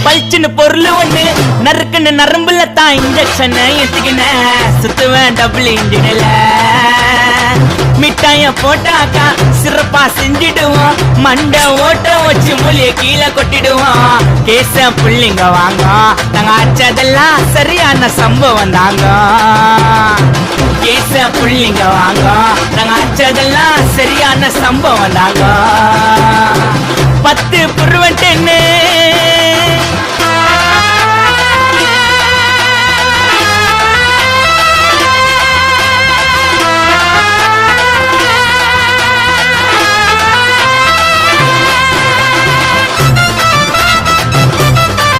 பல்ச்சுன்னு பொருள் ஒண்ணு நறுக்குன்னு நரம்புல தான் இன்ஜெக்ஷன் எடுத்துக்கின சுத்துவேன் டபுள் இன்ஜின்ல மிட்டாய போட்டாக்கா சிறப்பா செஞ்சிடுவோம் மண்ட ஓட்ட வச்சு மூலிய கீழே கொட்டிடுவோம் கேச புள்ளிங்க வாங்க நாங்க அச்சதெல்லாம் சரியான சம்பவம் தாங்க கேச புள்ளிங்க வாங்க நாங்க அச்சதெல்லாம் சரியான சம்பவம் தாங்க 10 புருவன் 10